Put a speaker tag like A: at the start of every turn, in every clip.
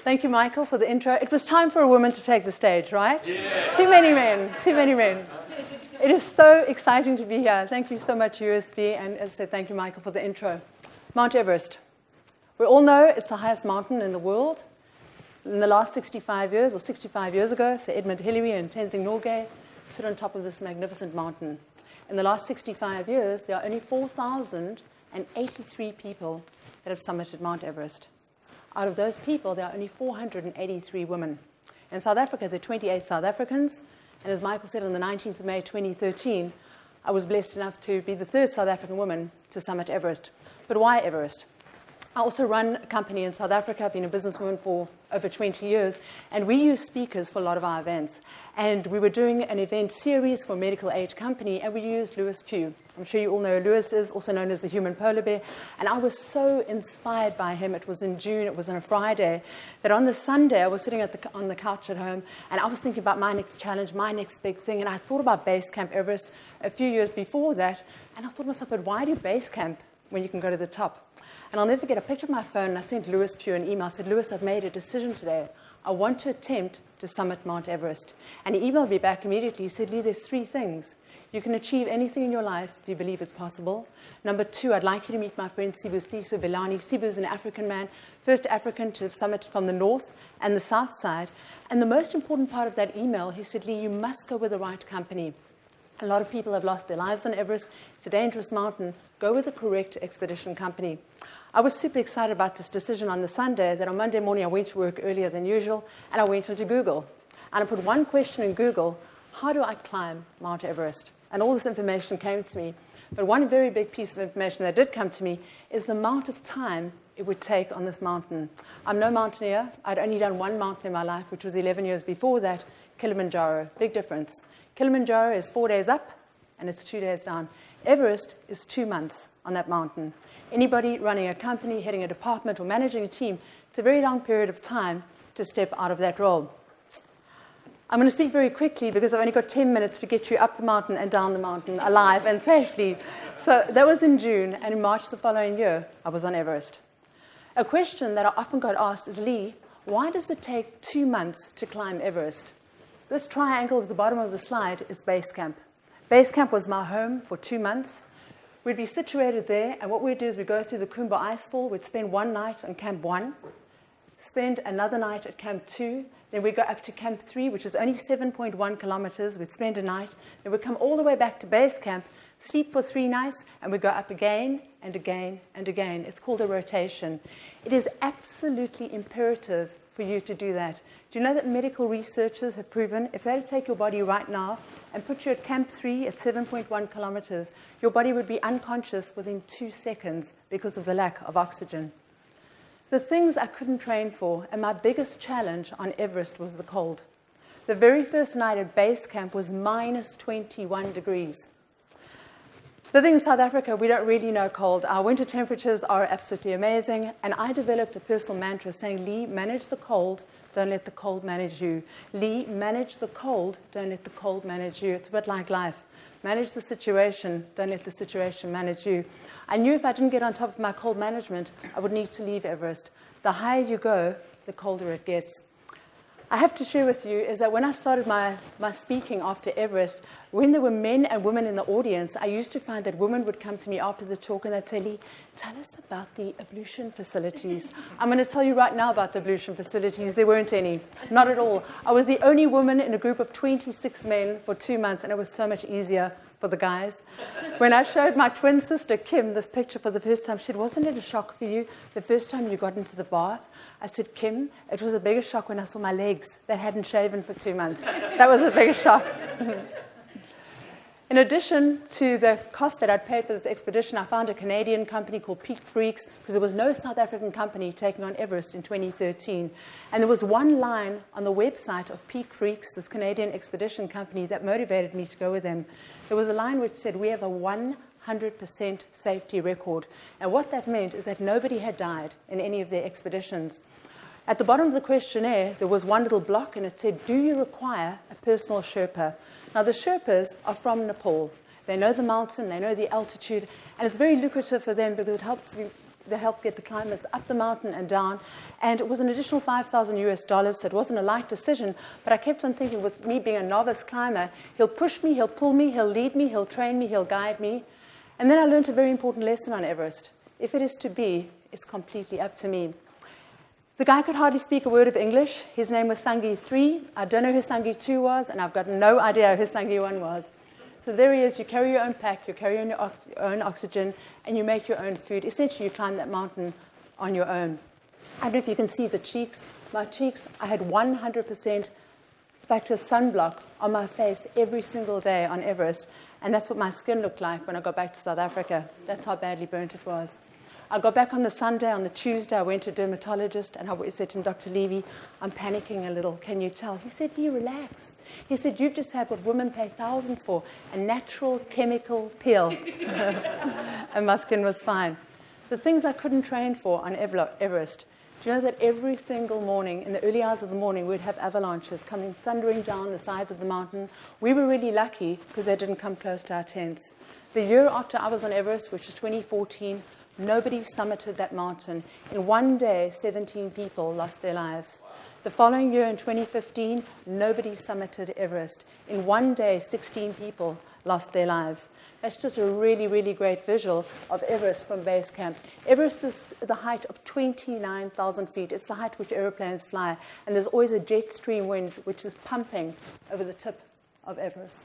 A: Thank you, Michael, for the intro. It was time for a woman to take the stage, right? Yeah. Too many men, too many men. It is so exciting to be here. Thank you so much, USB, and as I said, thank you, Michael, for the intro. Mount Everest. We all know it's the highest mountain in the world. In the last 65 years, or 65 years ago, Sir Edmund Hillary and Tenzing Norgay stood on top of this magnificent mountain. In the last 65 years, there are only 4,083 people that have summited Mount Everest. Out of those people, there are only 483 women. In South Africa, there are 28 South Africans. And as Michael said, on the 19th of May 2013, I was blessed enough to be the third South African woman to summit Everest. But why Everest? I also run a company in South Africa. I've been a businesswoman for over 20 years, and we use speakers for a lot of our events. And we were doing an event series for a medical aid company, and we used Lewis Pugh. I'm sure you all know who Lewis is, also known as the human polar bear. And I was so inspired by him. It was in June, it was on a Friday, that on the Sunday I was sitting on the couch at home, and I was thinking about my next challenge, my next big thing. And I thought about Base Camp Everest a few years before that, and I thought to myself, but why do base camp when you can go to the top? And I'll never forget, I picked up my phone and I sent Lewis Pugh an email. I said, Lewis, I've made a decision today. I want to attempt to summit Mount Everest. And he emailed me back immediately. He said, Lee, there's 3 things. You can achieve anything in your life if you believe it's possible. Number 2, I'd like you to meet my friend Sibu Vilani. Sibu is an African man, first African to summit from the north and the south side. And the most important part of that email, he said, Lee, you must go with the right company. A lot of people have lost their lives on Everest. It's a dangerous mountain. Go with the correct expedition company. I was super excited about this decision on the Sunday that on Monday morning I went to work earlier than usual, and I went into Google. And I put one question in Google: how do I climb Mount Everest? And all this information came to me. But one very big piece of information that did come to me is the amount of time it would take on this mountain. I'm no mountaineer. I'd only done one mountain in my life, which was 11 years before that, Kilimanjaro. Big difference. Kilimanjaro is 4 days up, and it's 2 days down. Everest is 2 months on that mountain. Anybody running a company, heading a department, or managing a team, it's a very long period of time to step out of that role. I'm going to speak very quickly because I've only got 10 minutes to get you up the mountain and down the mountain alive and safely. So that was in June, and in March the following year, I was on Everest. A question that I often got asked is, Lee, why does it take 2 months to climb Everest? This triangle at the bottom of the slide is base camp. Base camp was my home for 2 months. We'd be situated there, and what we'd do is we'd go through the Khumbu Icefall. We'd spend one night on Camp 1, spend another night at Camp 2, then we'd go up to Camp 3, which is only 7.1 kilometers. We'd spend a night, then we'd come all the way back to base camp, sleep for 3 nights, and we'd go up again and again and again. It's called a rotation. It is absolutely imperative for you to do that. Do you know that medical researchers have proven if they take your body right now and put you at Camp 3 at 7.1 kilometers, your body would be unconscious within 2 seconds because of the lack of oxygen? The things I couldn't train for, and my biggest challenge on Everest, was the cold. The very first night at base camp was minus 21 degrees. The thing in South Africa, we don't really know cold. Our winter temperatures are absolutely amazing. And I developed a personal mantra saying, Lee, manage the cold, don't let the cold manage you. Lee, manage the cold, don't let the cold manage you. It's a bit like life. Manage the situation, don't let the situation manage you. I knew if I didn't get on top of my cold management, I would need to leave Everest. The higher you go, the colder it gets. I have to share with you is that when I started my speaking after Everest, when there were men and women in the audience, I used to find that women would come to me after the talk and they'd say, Lee, tell us about the ablution facilities. I'm going to tell you right now about the ablution facilities. There weren't any. Not at all. I was the only woman in a group of 26 men for 2 months, and it was so much easier for the guys. When I showed my twin sister, Kim, this picture for the first time, she said, wasn't it a shock for you the first time you got into the bath? I said, Kim, it was a bigger shock when I saw my legs that hadn't shaven for 2 months. That was a bigger shock. In addition to the cost that I'd paid for this expedition, I found a Canadian company called Peak Freaks, because there was no South African company taking on Everest in 2013. And there was one line on the website of Peak Freaks, this Canadian expedition company, that motivated me to go with them. There was a line which said, we have a 100% safety record. And what that meant is that nobody had died in any of their expeditions. At the bottom of the questionnaire, there was one little block, and it said, do you require a personal Sherpa? Now, the Sherpas are from Nepal. They know the mountain, they know the altitude, and it's very lucrative for them because it helps they helped get the climbers up the mountain and down. And it was an additional $5,000 so it wasn't a light decision. But I kept on thinking, with me being a novice climber, he'll push me, he'll pull me, he'll lead me, he'll train me, he'll guide me. And then I learned a very important lesson on Everest. If it is to be, it's completely up to me. The guy could hardly speak a word of English. His name was Sangi 3. I don't know who Sangi 2 was, and I've got no idea who Sangi 1 was. So there he is. You carry your own pack, you carry your own oxygen, and you make your own food. Essentially, you climb that mountain on your own. I don't know if you can see the cheeks. My cheeks, I had 100% factor sunblock on my face every single day on Everest, and that's what my skin looked like when I got back to South Africa. That's how badly burnt it was. I got back on the Sunday. On the Tuesday, I went to a dermatologist, and I said to him, Dr. Levy, I'm panicking a little. Can you tell? He said, be relaxed. He said, you've just had what women pay thousands for, a natural chemical peel. And my skin was fine. The things I couldn't train for on Everest, do you know that every single morning, in the early hours of the morning, we'd have avalanches coming thundering down the sides of the mountain? We were really lucky because they didn't come close to our tents. The year after I was on Everest, which was 2014, nobody summited that mountain. In one day, 17 people lost their lives. The following year, in 2015, nobody summited Everest. In one day, 16 people lost their lives. That's just a really, really great visual of Everest from base camp. Everest is the height of 29,000 feet. It's the height which aeroplanes fly. And there's always a jet stream wind which is pumping over the tip of Everest.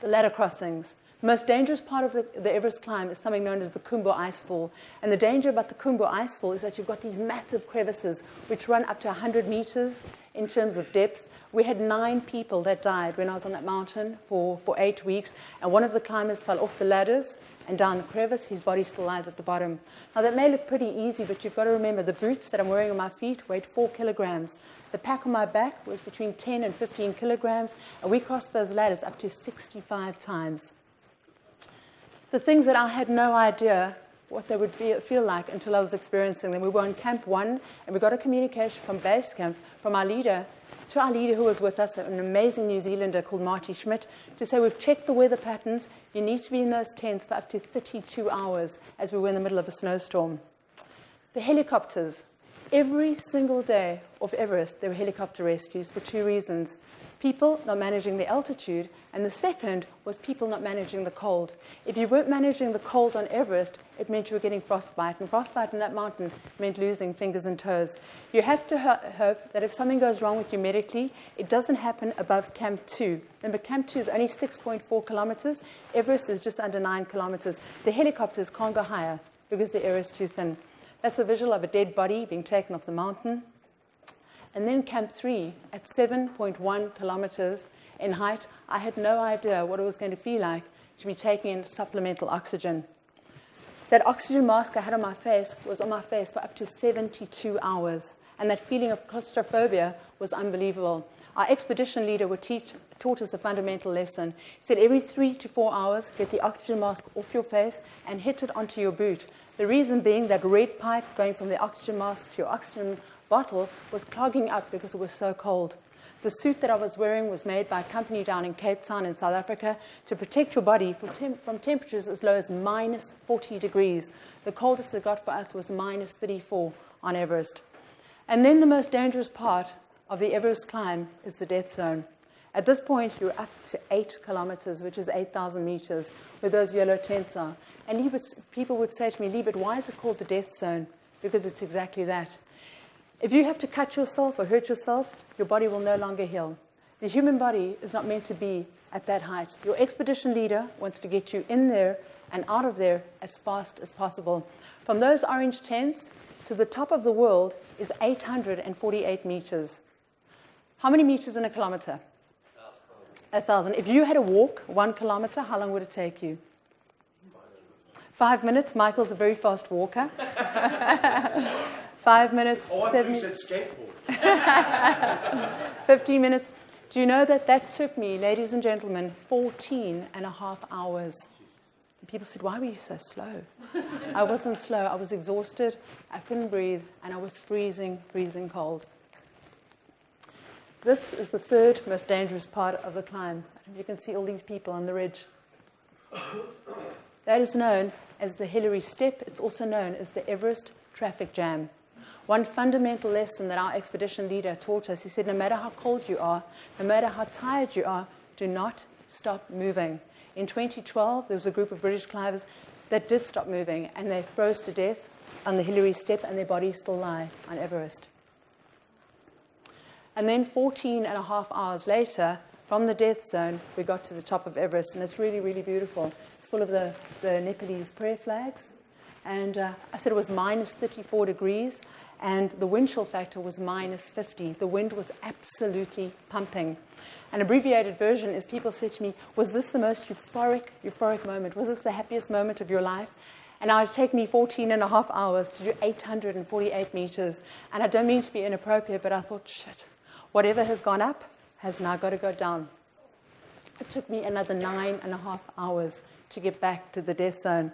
A: The ladder crossings. The most dangerous part of the Everest climb is something known as the Khumbu Icefall. And the danger about the Khumbu Icefall is that you've got these massive crevices which run up to 100 meters in terms of depth. We had 9 people that died when I was on that mountain for 8 weeks. And one of the climbers fell off the ladders and down the crevice. His body still lies at the bottom. Now, that may look pretty easy, but you've got to remember the boots that I'm wearing on my feet weighed 4 kilograms. The pack on my back was between 10 and 15 kilograms. And we crossed those ladders up to 65 times. The things that I had no idea what they would feel like until I was experiencing them. We were on Camp 1, and we got a communication from base camp from our leader to our leader who was with us, an amazing New Zealander called Marty Schmidt, to say, we've checked the weather patterns. You need to be in those tents for up to 32 hours as we were in the middle of a snowstorm. The helicopters. Every single day of Everest, there were helicopter rescues for 2 reasons. People not managing the altitude, and the second was people not managing the cold. If you weren't managing the cold on Everest, it meant you were getting frostbite, and frostbite in that mountain meant losing fingers and toes. You have to hope that if something goes wrong with you medically, it doesn't happen above Camp 2. Remember, Camp 2 is only 6.4 kilometers. Everest is just under 9 kilometers. The helicopters can't go higher because the air is too thin. That's a visual of a dead body being taken off the mountain. And then Camp 3, at 7.1 kilometers in height, I had no idea what it was going to feel like to be taking in supplemental oxygen. That oxygen mask I had on my face was on my face for up to 72 hours. And that feeling of claustrophobia was unbelievable. Our expedition leader taught us a fundamental lesson. He said every 3 to 4 hours, get the oxygen mask off your face and hit it onto your boot. The reason being that red pipe going from the oxygen mask to your oxygen bottle was clogging up because it was so cold. The suit that I was wearing was made by a company down in Cape Town in South Africa to protect your body from temperatures as low as minus 40 degrees. The coldest it got for us was minus 34 on Everest. And then the most dangerous part of the Everest climb is the death zone. At this point, you're up to 8 kilometers, which is 8,000 meters, where those yellow tents are. And people would say to me, Lee, but why is it called the death zone? Because it's exactly that. If you have to cut yourself or hurt yourself, your body will no longer heal. The human body is not meant to be at that height. Your expedition leader wants to get you in there and out of there as fast as possible. From those orange tents to the top of the world is 848 meters. How many meters in a kilometer? 1,000. If you had to walk 1 kilometer, how long would it take you? 5 minutes. Michael's a very fast walker. 5 minutes.
B: Oh,
A: 7
B: you said skateboard.
A: 15 minutes. Do you know that took me, ladies and gentlemen, 14 and a half hours? And people said, why were you so slow? I wasn't slow. I was exhausted. I couldn't breathe. And I was freezing, freezing cold. This is the third most dangerous part of the climb. You can see all these people on the ridge. That is known as the Hillary Step. It's also known as the Everest Traffic Jam. One fundamental lesson that our expedition leader taught us, he said, no matter how cold you are, no matter how tired you are, do not stop moving. In 2012, there was a group of British climbers that did stop moving, and they froze to death on the Hillary Step, and their bodies still lie on Everest. And then 14 and a half hours later, from the death zone, we got to the top of Everest, and it's really, really beautiful. It's full of the Nepalese prayer flags. And I said it was minus 34 degrees, and the wind chill factor was minus 50. The wind was absolutely pumping. An abbreviated version is people said to me, was this the most euphoric moment? Was this the happiest moment of your life? And it would take me 14 and a half hours to do 848 meters. And I don't mean to be inappropriate, but I thought, shit, whatever has gone up has now got to go down. It took me another 9.5 hours to get back to the death zone.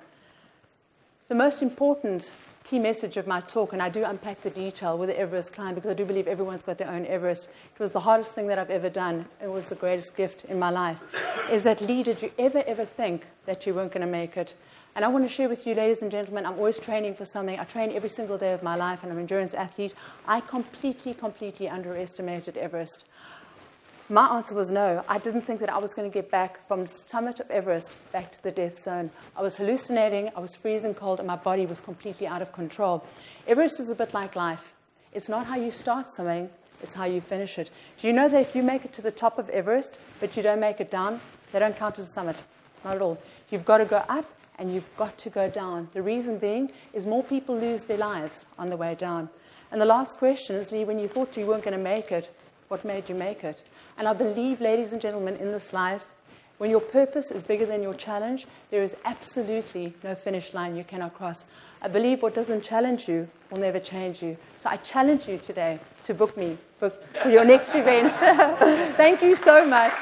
A: The most important key message of my talk, and I do unpack the detail with the Everest Climb because I do believe everyone's got their own Everest. It was the hardest thing that I've ever done. It was the greatest gift in my life. Is that, Lee, did you ever think that you weren't going to make it? And I want to share with you, ladies and gentlemen, I'm always training for something. I train every single day of my life, and I'm an endurance athlete. I completely underestimated Everest. My answer was no. I didn't think that I was going to get back from the summit of Everest back to the death zone. I was hallucinating, I was freezing cold, and my body was completely out of control. Everest is a bit like life. It's not how you start something, it's how you finish it. Do you know that if you make it to the top of Everest, but you don't make it down, they don't count as a summit? Not at all. You've got to go up, and you've got to go down. The reason being is more people lose their lives on the way down. And the last question is, Lee, when you thought you weren't going to make it, what made you make it? And I believe, ladies and gentlemen, in this life, when your purpose is bigger than your challenge, there is absolutely no finish line you cannot cross. I believe what doesn't challenge you will never change you. So I challenge you today to book me for your next event. Thank you so much.